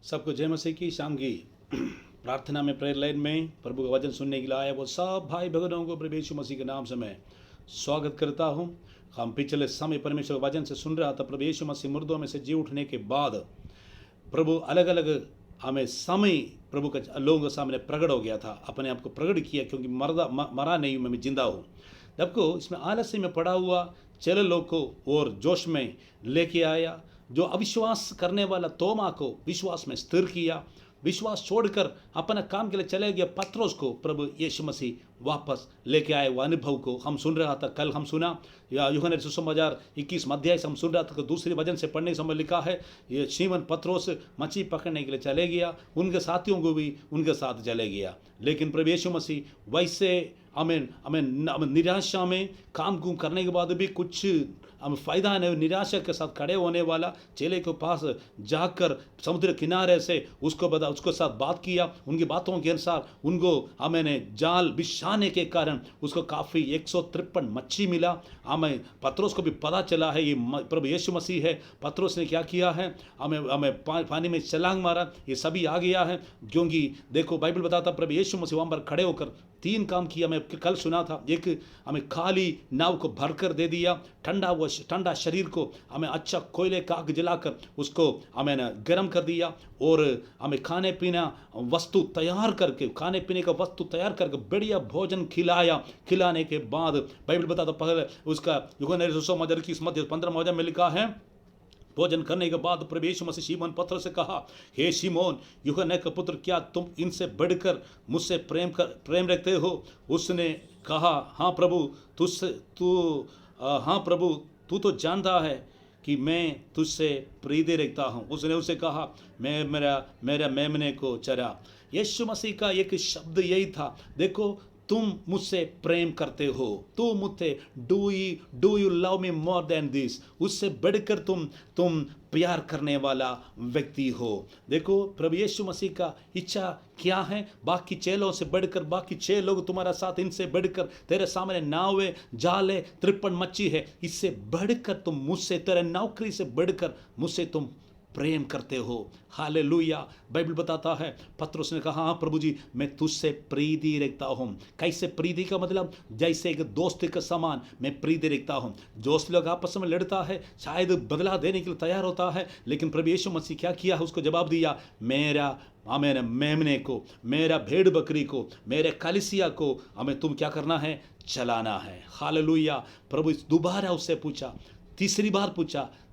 सबको जय मसीह की शाम की प्रार्थना में प्रेयर लाइन में प्रभु का वचन सुनने के लिए आया वो सब भाई बहनों को प्रभु यीशु मसीह के नाम से मैं स्वागत करता हूं। हम पिछले समय परमेश्वर के वचन से सुन रहा था। प्रभु यीशु मसीह मुर्दों में से जी उठने के बाद प्रभु अलग अलग हमें समय प्रभु का लोगों के सामने प्रकट हो गया था, अपने आप को प्रकट किया, क्योंकि मरा नहीं हूँ, मैं जिंदा हूँ। जबको इसमें आलस्य में पड़ा हुआ चेले लोग को और जोश में लेके आया। जो अविश्वास करने वाला तोमा को विश्वास में स्थिर किया। विश्वास छोड़कर अपना काम के लिए चले गया पत्रोस को प्रभु यीशु मसीह वापस लेके आए। वो अनुभव को हम सुन रहा था, कल हम सुना या यूहन्ना सुसमाचार 21 अध्याय से हम सुन रहा था कि दूसरे वचन से पढ़ने के समय लिखा है ये शिमोन पत्रोस मछली पकड़ने के लिए चले गया, उनके साथियों को भी उनके साथ चले गया। लेकिन प्रभु यीशु मसीह वैसे हमें निराशा में काम कुम करने के बाद भी कुछ हमें फ़ायदा नहीं, निराशा के साथ खड़े होने वाला चेले के पास जाकर समुद्र किनारे से उसको साथ बात किया। उनकी बातों के अनुसार उनको हमें जाल बिछाने के कारण उसको काफ़ी 153 मच्छी मिला। हमें पत्रोस को भी पता चला है ये प्रभु यीशु मसीह है। पत्रोस ने क्या किया है, हमें पानी में छलांग मारा, ये सभी आ गया है। क्योंकि देखो बाइबल बताता प्रभु यीशु मसीह वहाँ पर खड़े होकर 3 काम किया। मैं कल सुना था, एक हमें खाली नाव को भरकर दे दिया, ठंडा शरीर को हमें अच्छा कोयले का आग जलाकर उसको हमें गर्म कर दिया, और हमें खाने पीने वस्तु तैयार करके बढ़िया भोजन खिलाया। खिलाने के बाद बाइबल बताता पहले उसका यूहन्ना सुसमाचार की 15 अध्याय में लिखा है, भोजन करने के बाद प्रभु यीशु मसीह शिमोन पत्रोस से कहा, हे शिमोन यूहन्ना का पुत्र, क्या तुम इनसे बढ़कर मुझसे प्रेम रखते हो? उसने कहा, हाँ प्रभु, तू तो जानता है कि मैं तुझसे प्रीति रखता हूँ। उसने उसे कहा, मैं मेरा मेमने को चरा। यीशु मसीह का एक शब्द यही था, देखो तुम मुझसे प्रेम करते हो, तुम मुझसे do you love me more than this, उससे बढ़कर तुम प्यार करने वाला व्यक्ति हो। देखो प्रभु यीशु मसीह का इच्छा क्या है, बाकी चेलों से बढ़कर, बाकी 6 लोग तुम्हारा साथ, इनसे बढ़कर तेरे सामने नावें जाले 53 मच्छी है, इससे बढ़कर तुम मुझसे, तेरे नौकरी से बढ़कर मुझसे तुम प्रेम करते हो। हालेलुया। बाइबल बताता है पत्रोस ने कहा, हाँ प्रभु जी, मैं तुझसे प्रीति रखता हूँ। कैसे प्रीति का मतलब, जैसे एक दोस्त के समान मैं प्रीति रखता हूँ। दोस्त लोग आपस में लड़ता है, शायद बदला देने के लिए तैयार होता है, लेकिन प्रभु यीशु मसीह क्या किया, उसको जवाब दिया, मेरा मेमने को, मेरा भेड़ बकरी को, मेरे कलीसिया को हमें तुम क्या करना है, चलाना है। हालेलुया। प्रभु दोबारा उससे पूछा,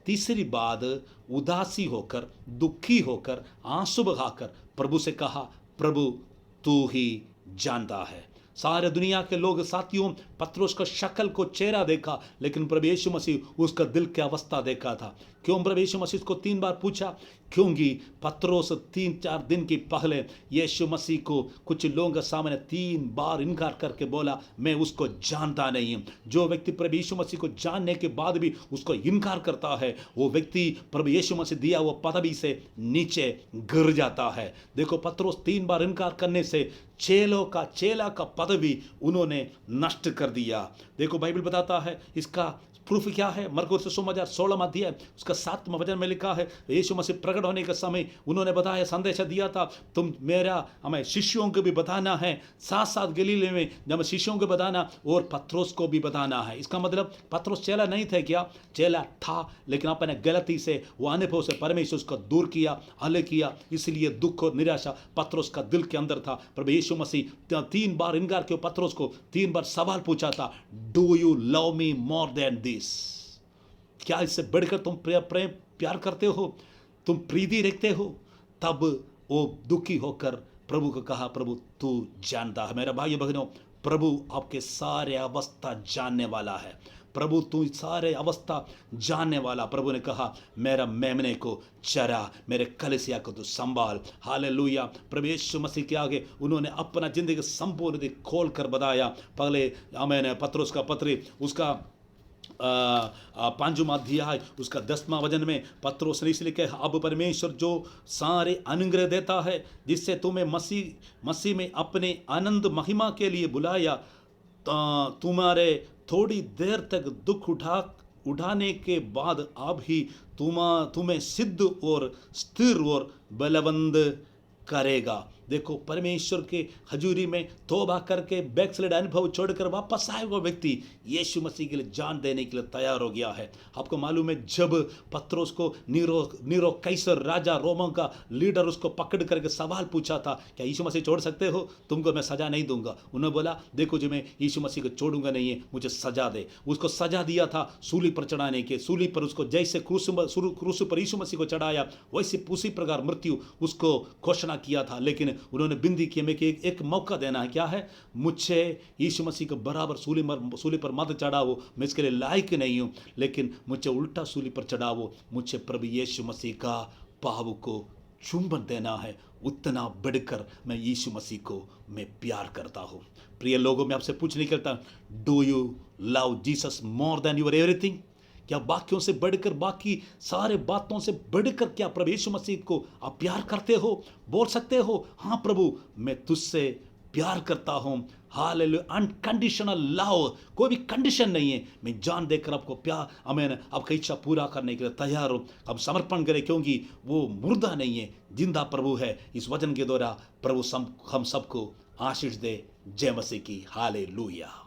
तीसरी बात उदासी होकर, दुखी होकर, आंसू बहाकर प्रभु से कहा, प्रभु तू ही जानता है। सारे दुनिया के लोग साथियों पत्रोस का शक्ल को चेहरा देखा, लेकिन प्रभु यीशु मसीह उसका दिल की अवस्था देखा था। क्यों प्रभु यीशु मसीह को 3 बार पूछा? क्योंकि पत्रोस 3-4 दिन के पहले यीशु मसीह को कुछ लोगों के सामने 3 बार इनकार करके बोला, मैं उसको जानता नहीं हूं। जो व्यक्ति प्रभु यीशु मसीह को जानने के बाद भी उसको इनकार करता है, वो व्यक्ति प्रभु यीशु मसीह दिया वो पदवी से नीचे गिर जाता है। देखो पत्रोस 3 बार इनकार करने से चेला का पदवी उन्होंने नष्ट कर दिया। देखो बाइबल बताता है इसका प्रूफ क्या है, मरकुस सुसमाचार 16 अध्याय उसका 7वां वचन में लिखा है, यीशु मसीह प्रकट होने के समय उन्होंने बताया, संदेश दिया था, तुम हमें शिष्यों को भी बताना है, साथ साथ गलीले में जब शिष्यों को बताना और पत्रोस को भी बताना है। इसका मतलब पत्रोस चेला नहीं थे क्या? चेला था, लेकिन अपने गलती से वो अनुभव से परमेश्वर उसको दूर किया, अलग किया, इसलिए दुख और निराशा पत्रोस का दिल के अंदर था। प्रभु यीशु मसीह 3 बार इनकार किया, पत्रोस को 3 बार सवाल पूछा था, do you love me more than this? क्या इससे बढ़कर तुम प्यार करते हो, तुम प्रीति रखते हो? तब वो दुखी होकर प्रभु को कहा, प्रभु तू जानता है। मेरा भाई बहनों, प्रभु आपके सारे अवस्था जानने वाला है। प्रभु तू सारे अवस्था जानने वाला। प्रभु ने कहा, मेरा मेमने को चरा, मेरे कलीसिया को तू संभाल। हालेलुया। प्रभु यीशु मसीह के आगे उन्होंने अपना जिंदगी संपूर्ण खोल कर बताया। पहले मैंने पत्रोस का पत्री उसका 5वां अध्याय उसका 10वां वचन में पत्रोस ने इसलिए कहा, अब परमेश्वर जो सारे अनुग्रह देता है, जिससे तुम्हें मसीह में अपने आनंद महिमा के लिए बुलाया, तुम्हारे थोड़ी देर तक दुख उठाने के बाद अब ही तुम्हें सिद्ध और स्थिर और बलवंत करेगा। देखो, परमेश्वर के हजूरी में तौबा करके बैकस्लाइड अनुभव छोड़कर वापस आए हुआ व्यक्ति यीशु मसीह के लिए जान देने के लिए तैयार हो गया है। आपको मालूम है, जब पत्रोस को नीरो कैसर राजा रोमों का लीडर उसको पकड़ करके सवाल पूछा था, क्या यीशु मसीह छोड़ सकते हो? तुमको मैं सजा नहीं दूंगा। उन्होंने बोला, देखो जी, मैं यीशु मसीह को छोड़ूंगा नहीं है, मुझे सजा दे। उसको सजा दिया था सूली पर चढ़ाने के। सूली पर उसको जैसे क्रूस पर यीशु मसीह को चढ़ाया, वैसे उसी प्रकार मृत्यु उसको घोषणा किया था। लेकिन उन्होंने बिंदी की हमें कि एक मौका देना है। क्या है? मुझे यीशु मसीह को बराबर सूली पर मत चढ़ाओ, मैं इसके लिए लायक नहीं हूं, लेकिन मुझे उल्टा सूली पर चढ़ाओ। मुझे प्रभु यीशु मसीह का पाँव को चुंबन देना है। उतना बढ़कर मैं यीशु मसीह को मैं प्यार करता हूं। प्रिय लोगों, मैं आपसे पूछने करता, do you love Jesus more than your everything? क्या वाक्यों से बढ़कर, बाकी सारे बातों से बढ़कर क्या प्रभु यीशु मसीह को आप प्यार करते हो? बोल सकते हो, हाँ प्रभु, मैं तुझसे प्यार करता हूं। हालेलुया, अनकंडीशनल लव, कोई भी कंडीशन नहीं है। मैं जान देकर आपको प्यार, आमीन, आपकी इच्छा पूरा करने के लिए तैयार हूं। अब समर्पण करें, क्योंकि वो मुर्दा नहीं है, जिंदा प्रभु है। इस वचन के द्वारा प्रभु हम सबको आशीष दे। जय मसीह की। हालेलुया।